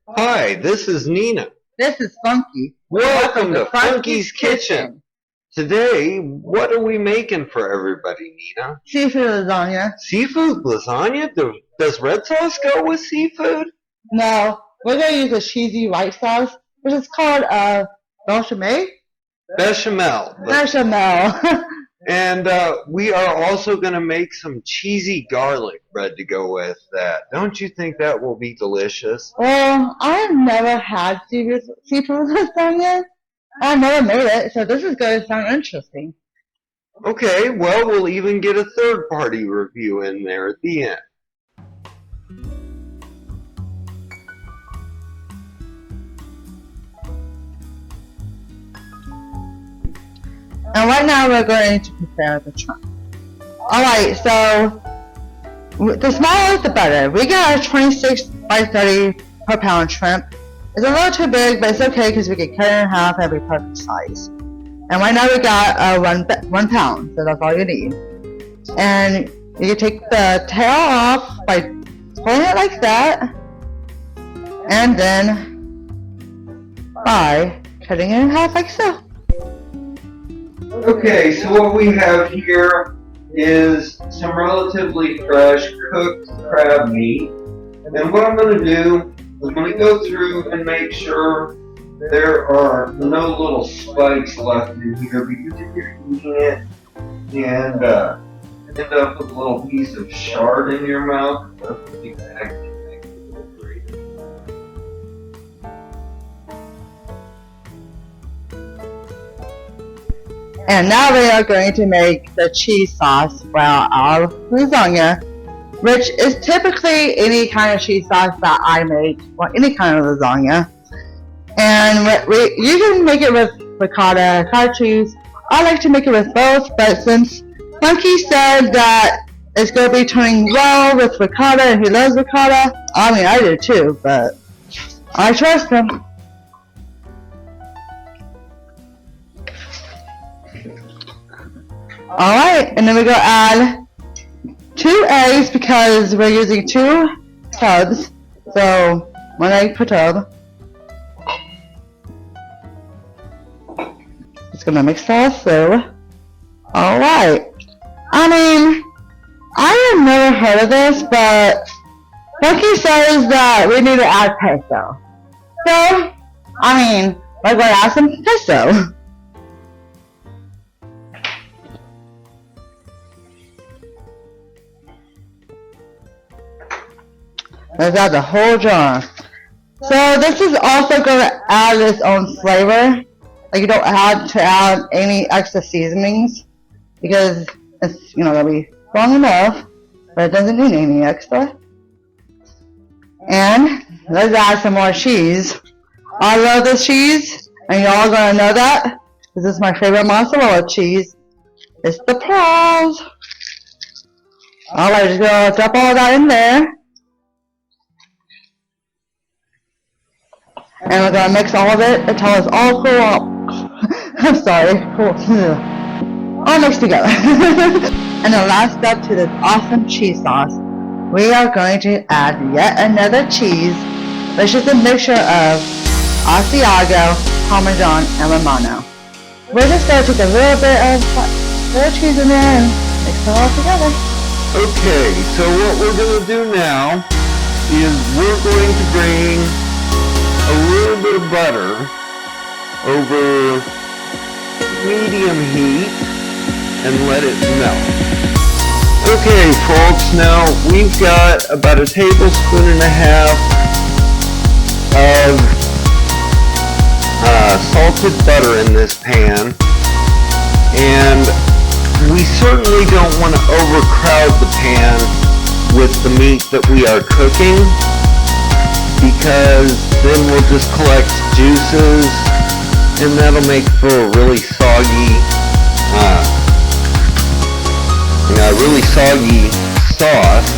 Hi, this is Nina. This is Funky. Welcome to Funky's Kitchen. Today, what are we making for everybody, Nina? Seafood lasagna. Seafood lasagna? Does red sauce go with seafood? No, we're going to use a cheesy white sauce, which is called bechamel. Bechamel. Bechamel. And we are also going to make some cheesy garlic bread to go with that. Don't you think that will be delicious? Well, I've never had seafood lasagna. I've never made it, so this is going to sound interesting. Okay, well, we'll even get a third-party review in there at the end. And right now we're going to prepare the shrimp. Alright, so the smaller the better. We got a 26 by 30 per pound shrimp. It's a little too big, but it's okay because we can cut it in half and it'll be perfect size. And right now we got 1 pound, so that's all you need. And you can take the tail off by pulling it like that, and then by cutting it in half like so. Okay, so what we have here is some relatively fresh cooked crab meat. And what I'm going to do is I'm going to go through and make sure there are no little spikes left in here, because if you're eating it and end up with a little piece of shard in your mouth, that's exactly great. And now we are going to make the cheese sauce for our lasagna, which is typically any kind of cheese sauce that I make for any kind of lasagna. And you can make it with ricotta, cottage cheese. I like to make it with both, but since Funky said that it's going to be turning well with ricotta and he loves ricotta, I mean I do too, but I trust him. Alright, and then we're going to add 2 eggs because we're using 2 tubs. So 1 egg per tub. Just going to mix that through. Alright. I mean, I have never heard of this, but Funky says that we need to add pesto. So, I mean, we're going to add some pesto. Let's add the whole jar. So this is also going to add its own flavor. Like you don't have to add any extra seasonings because it's, that'll be strong enough, but it doesn't need any extra. And let's add some more cheese. I love this cheese, and y'all are going to know that. This is my favorite mozzarella cheese. It's the pearls. Alright, just going to drop all that in there. And we're going to mix all of it until it's all cool up. I'm sorry. Cool. All mixed together. And the last step to this awesome cheese sauce, we are going to add yet another cheese, which is a mixture of asiago, Parmesan, and Romano. We're just going to take a little bit of little cheese in there and mix it all together. Okay, so what we're going to do now is we're going to bring a little bit of butter over medium heat and let it melt. Okay folks, now we've got about 1.5 tablespoons of salted butter in this pan, and we certainly don't want to overcrowd the pan with the meat that we are cooking, because then we'll just collect juices and that'll make for a really soggy sauce.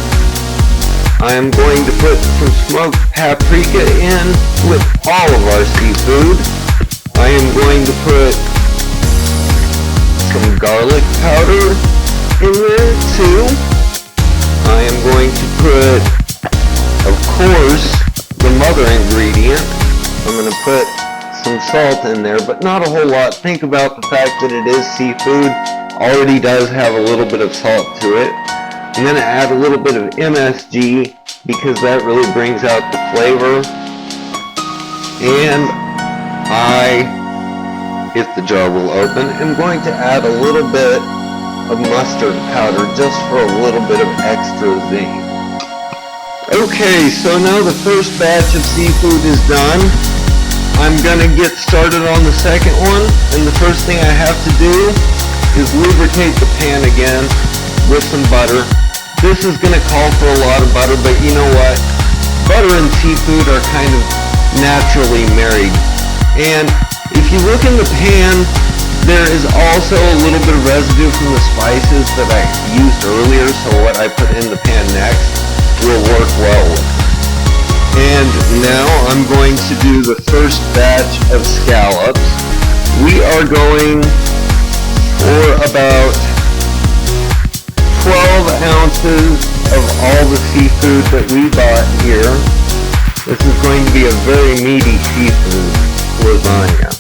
I am going to put some smoked paprika in with all of our seafood. I am going to put some garlic powder in there too. I am going to put, of course, the mother ingredient. I'm going to put some salt in there, but not a whole lot. Think about the fact that it is seafood. Already does have a little bit of salt to it. I'm going to add a little bit of MSG because that really brings out the flavor. And if the jar will open, I'm going to add a little bit of mustard powder just for a little bit of extra zing. Okay, so now the first batch of seafood is done. I'm gonna get started on the second one, and the first thing I have to do is lubricate the pan again with some butter. This is gonna call for a lot of butter, but you know what? Butter and seafood are kind of naturally married. And if you look in the pan, there is also a little bit of residue from the spices that I used earlier, so what I put in the pan next will work well with it. And now I'm going to do the first batch of scallops. We are going for about 12 ounces of all the seafood that we bought here. This is going to be a very meaty seafood lasagna.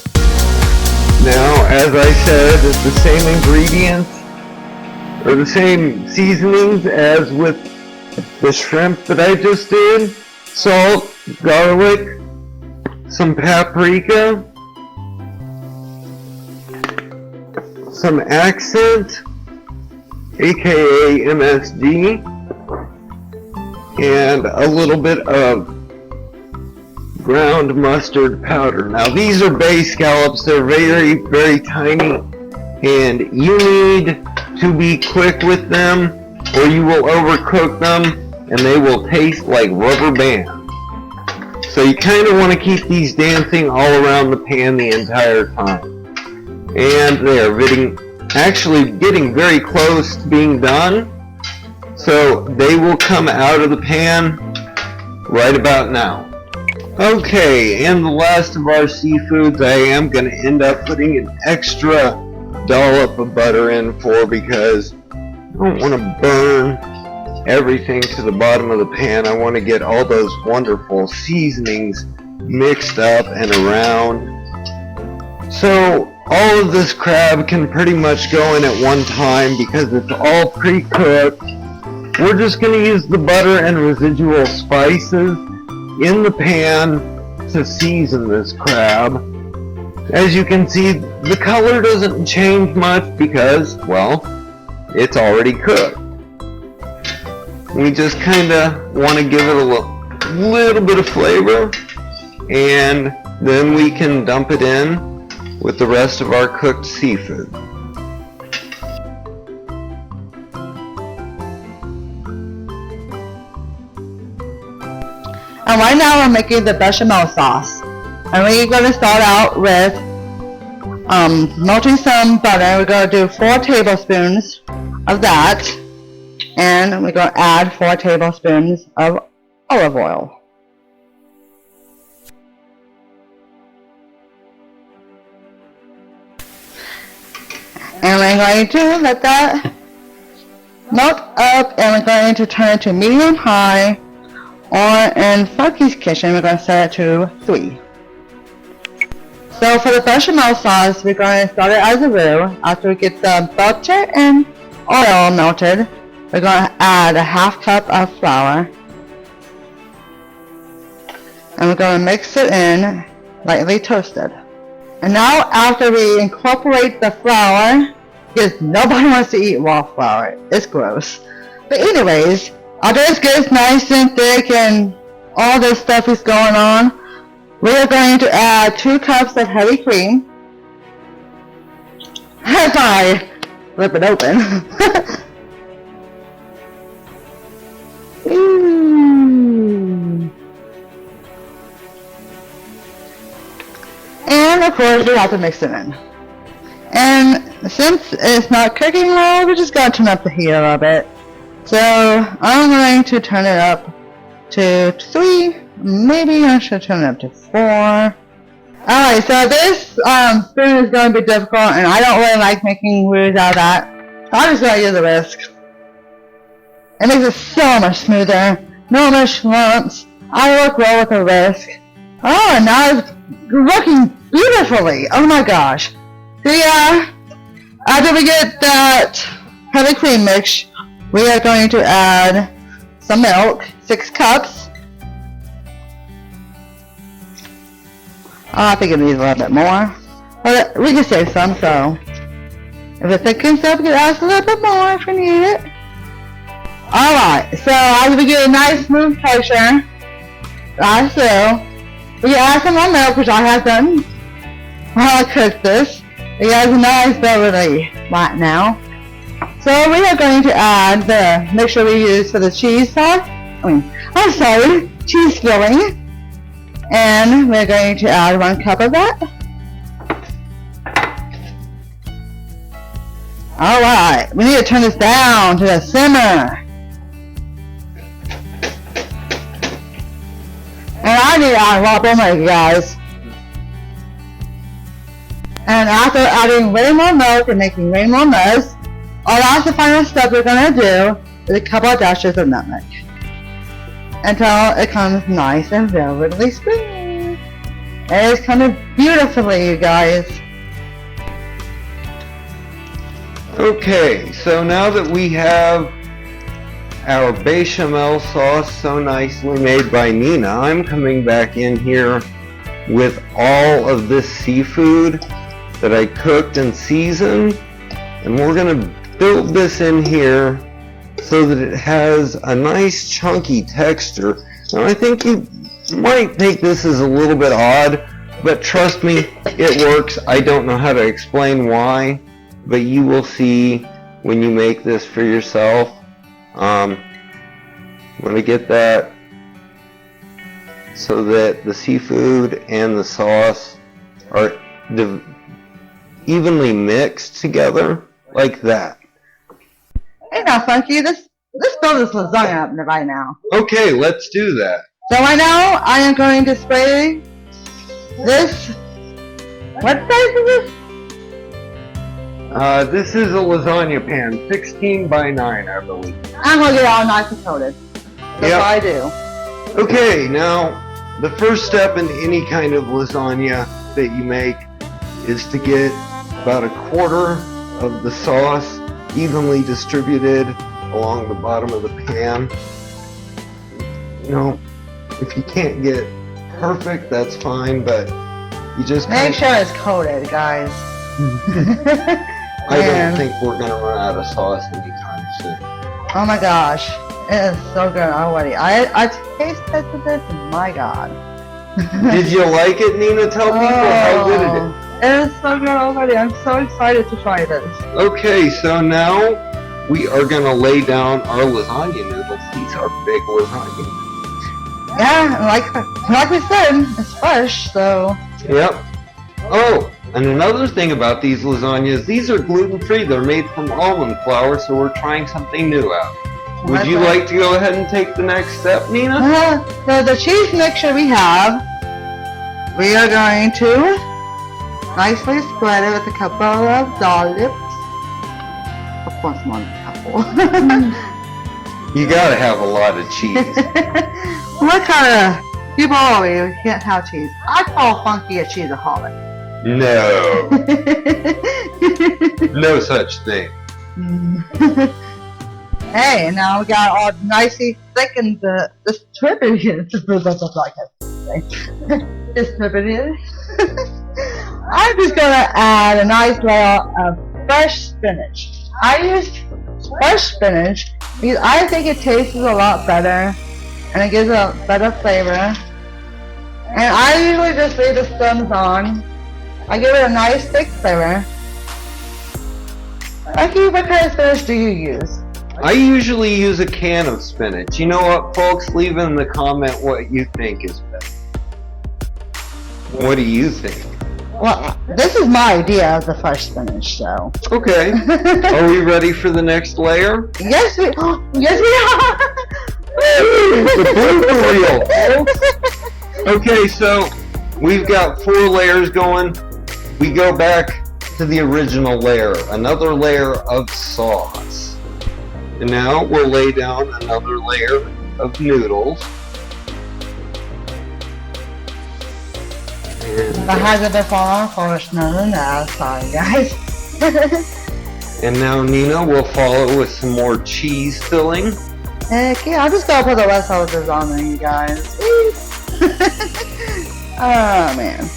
Now, as I said, it's the same ingredients or the same seasonings as with the shrimp that I just did. Salt, garlic, some paprika, some accent, aka MSG, and a little bit of ground mustard powder. Now these are bay scallops. They're very, very tiny, and you need to be quick with them or you will overcook them and they will taste like rubber bands. So you kind of want to keep these dancing all around the pan the entire time. And they are actually getting very close to being done. So they will come out of the pan right about now. Okay, and the last of our seafoods I am going to end up putting an extra dollop of butter in for because I don't want to burn everything to the bottom of the pan. I want to get all those wonderful seasonings mixed up and around. So all of this crab can pretty much go in at one time because it's all pre-cooked. We're just going to use the butter and residual spices in the pan to season this crab. As you can see, the color doesn't change much because, well, it's already cooked. We just kind of want to give it a little bit of flavor, and then we can dump it in with the rest of our cooked seafood. And right now we're making the bechamel sauce. And we're going to start out with melting some butter. We're going to do 4 tablespoons of that. And we're going to add 4 tablespoons of olive oil. And we're going to let that melt up, and we're going to turn it to medium high, or in Funky's kitchen we're going to set it to 3. So for the bechamel sauce, we're going to start it as a roux. After we get the butter and oil melted, we're going to add a ½ cup of flour, and we're going to mix it in, lightly toasted. And now after we incorporate the flour, because nobody wants to eat raw flour, it's gross. But anyways, after this gets nice and thick and all this stuff is going on, we are going to add 2 cups of heavy cream. As I rip it open. And of course we have to mix it in. And since it's not cooking well, we're just going to turn up the heat a little bit. So I'm going to turn it up to 3. Maybe I should turn it up to 4. Alright, so this spoon is going to be difficult, and I don't really like making roux out of that. So I'm just going to use the whisk. It makes it so much smoother. No much lumps. I work well with a whisk. Oh, and now it's working beautifully. Oh my gosh. So yeah, after we get that heavy cream mix, we are going to add some milk, 6 cups. I think it needs a little bit more, but we can save some, so if it thickens up, we can add a little bit more if we need it. Alright, so as we get a nice smooth texture, like so, we can add some more milk, which I have done while I cook this. It has a nice velvety right now. So we are going to add the mixture we use for the cheese sauce. Cheese filling. And we're going to add 1 cup of that. Alright, we need to turn this down to the simmer. And I need to add a lot more milk, guys. And after adding way more milk and making way more mess, all that's the final step we're going to do is a couple of dashes of nutmeg. Until it comes nice and velvety smooth. It is coming beautifully, you guys. Okay, so now that we have our bechamel sauce so nicely made by Nina, I'm coming back in here with all of this seafood that I cooked and seasoned, and we're going to build this in here so that it has a nice chunky texture. Now I think you might think this is a little bit odd, but trust me, it works. I don't know how to explain why, but you will see when you make this for yourself. I'm going to get that so that the seafood and the sauce are evenly mixed together like that. Hey now, Funky, let's build this lasagna up right now. Okay, let's do that. So right now, I am going to spray this. What size is this? This is a lasagna pan, 16 by 9, I believe. I'm going to get it all nice and coated. That's what I do. Okay, now, the first step in any kind of lasagna that you make is to get about 1/4 of the sauce evenly distributed along the bottom of the pan. You know, if you can't get perfect, that's fine, but you just make sure it's coated, guys. I don't think we're gonna run out of sauce anytime soon. Oh my gosh, it is so good already. I taste tested this, and my god. Did you like it, Nina? Tell people how good it is. It is so good already. I'm so excited to try this. Okay, so now we are going to lay down our lasagna noodles. These are big lasagna noodles. Yeah, like we said, it's fresh, so. Yep. Oh, and another thing about these lasagnas, these are gluten-free. They're made from almond flour, so we're trying something new out. Would you like to go ahead and take the next step, Nina? So the cheese mixture we have, we are going to nicely spread it with a couple of dollops. Of course, more than a couple. You gotta have a lot of cheese. What kind of people always can't have cheese? I call Funky a cheeseaholic. No. No such thing. Hey, now we got all nicely thickened the distributed. Distributed. I'm just gonna add a nice layer of fresh spinach. I used fresh spinach because I think it tastes a lot better and it gives a better flavor. And I usually just leave the stems on. I give it a nice thick flavor. Becky, what kind of spinach do you use? I usually use a can of spinach. You know what, folks? Leave in the comment what you think is best. What do you think? Well, this is my idea of the fresh spinach, so. Okay. Are we ready for the next layer? Yes, we are. The blooper reel, folks. Okay, so we've got 4 layers going. We go back to the original layer, another layer of sauce. And now we'll lay down another layer of noodles. If I had to fall off, I was none of that. Sorry, guys. And now Nina will follow with some more cheese filling. Heck yeah, I'm just gonna put the rest of this on there, you guys. Oh man.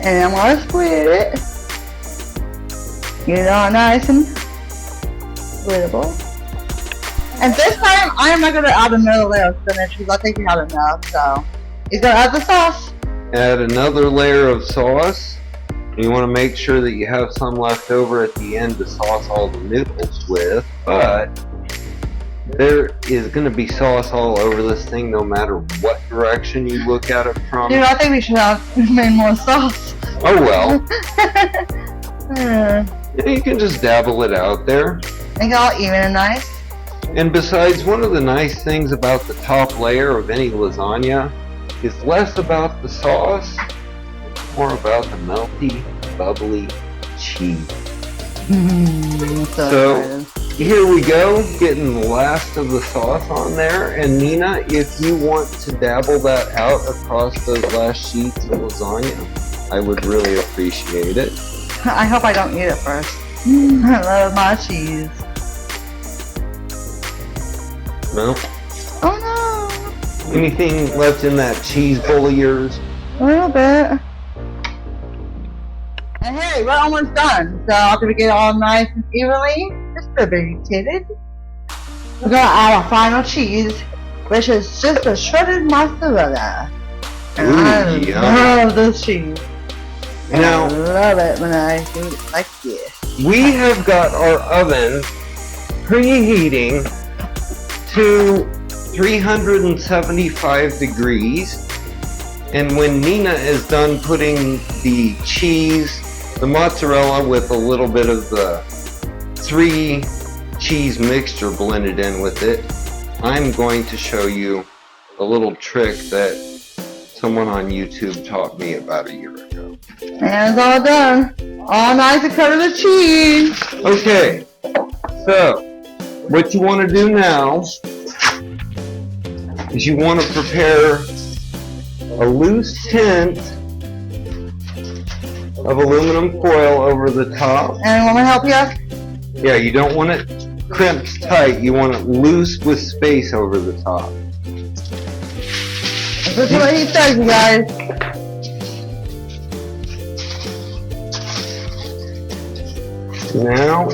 And I'm gonna split it. Get it all nice and splittable. And this time, I am not gonna add another layer of spinach because I think we have enough, so. You're gonna add the sauce. Add another layer of sauce. You want to make sure that you have some left over at the end to sauce all the noodles with, but there is going to be sauce all over this thing no matter what direction you look at it from. Dude, I think we should have made more sauce. Oh well. You can just dabble it out there. Make it all even and nice. And besides, one of the nice things about the top layer of any lasagna is less about the sauce, more about the melty, bubbly cheese. So here we go, getting the last of the sauce on there. And Nina, if you want to dabble that out across those last sheets of lasagna, I would really appreciate it. I hope I don't eat it first. I love my cheese. No? Oh no! Anything left in that cheese bowl of yours? A little bit. And hey, we're almost done. So after we get it all nice and evenly distributed, we're gonna add our final cheese, which is just a shredded mozzarella. And I love this cheese. Now, I love it when I do it like this. We have got our oven preheating to 375 degrees, and when Nina is done putting the cheese, the mozzarella with a little bit of the 3 cheese mixture blended in with it, I'm going to show you a little trick that someone on YouTube taught me about a year ago. And it's all done. All nice and covered with cheese. Okay, so what you want to do now is you want to prepare a loose tint of aluminum foil over the top. And want me to help you? Yeah, you don't want it crimped tight. You want it loose with space over the top. This is what he says, you guys. Now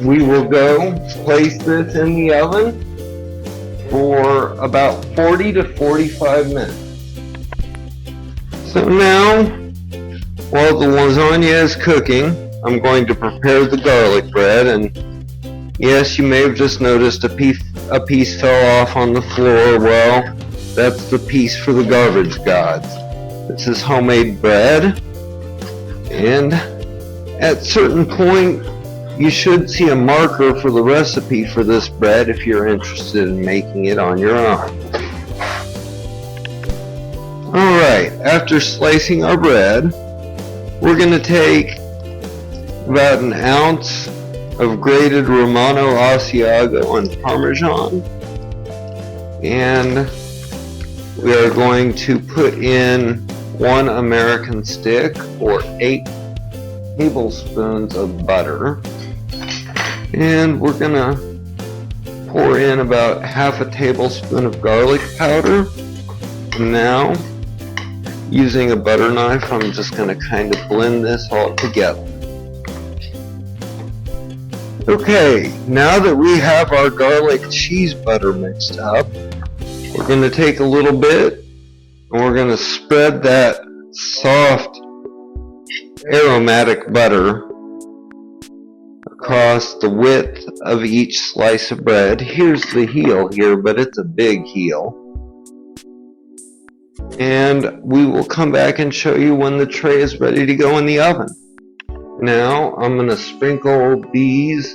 we will go place this in the oven for about 40 to 45 minutes. So now, while the lasagna is cooking, I'm going to prepare the garlic bread. And yes, you may have just noticed a piece fell off on the floor. Well, that's the piece for the garbage gods. This is homemade bread, and at certain point you should see a marker for the recipe for this bread if you're interested in making it on your own. Alright, after slicing our bread, we're going to take about an ounce of grated Romano, asiago, and Parmesan, and we are going to put in 1 American stick or 8 tablespoons of butter. And we're gonna pour in about half a tablespoon of garlic powder. And now, using a butter knife, I'm just gonna kind of blend this all together. Okay, now that we have our garlic cheese butter mixed up, we're gonna take a little bit and we're gonna spread that soft aromatic butter across the width of each slice of bread. Here's the heel here, but it's a big heel. And we will come back and show you when the tray is ready to go in the oven. Now I'm going to sprinkle these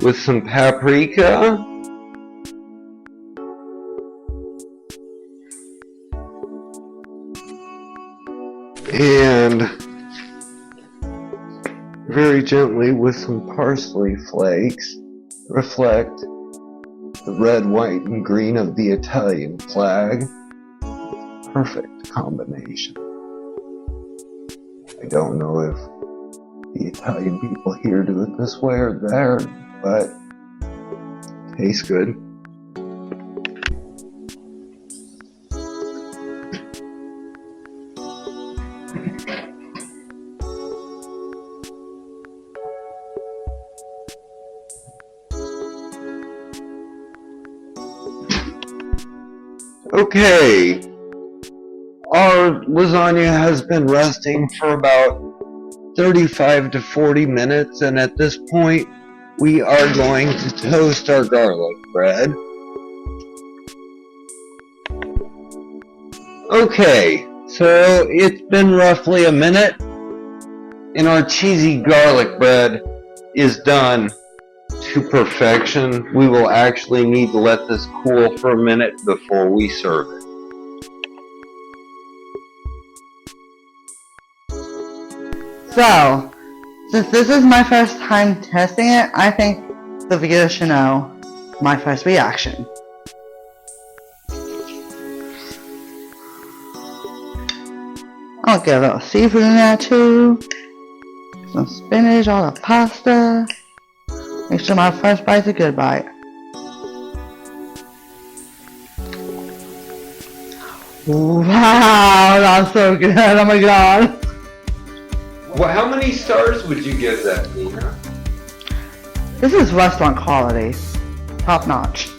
with some paprika. And very gently with some parsley flakes, reflect the red, white, and green of the Italian flag. Perfect combination. I don't know if the Italian people here do it this way or there, but tastes good. Okay, our lasagna has been resting for about 35 to 40 minutes, and at this point we are going to toast our garlic bread. Okay, so it's been roughly a minute and our cheesy garlic bread is done to perfection. We will actually need to let this cool for a minute before we serve it. So, since this is my first time testing it, I think the viewers should know my first reaction. I'll get a little seafood in there too. Some spinach, all the pasta. Make sure my first bite's a good bite. Wow, that's so good. Oh my god. Well, how many stars would you give that, Nina? This is restaurant quality. Top notch.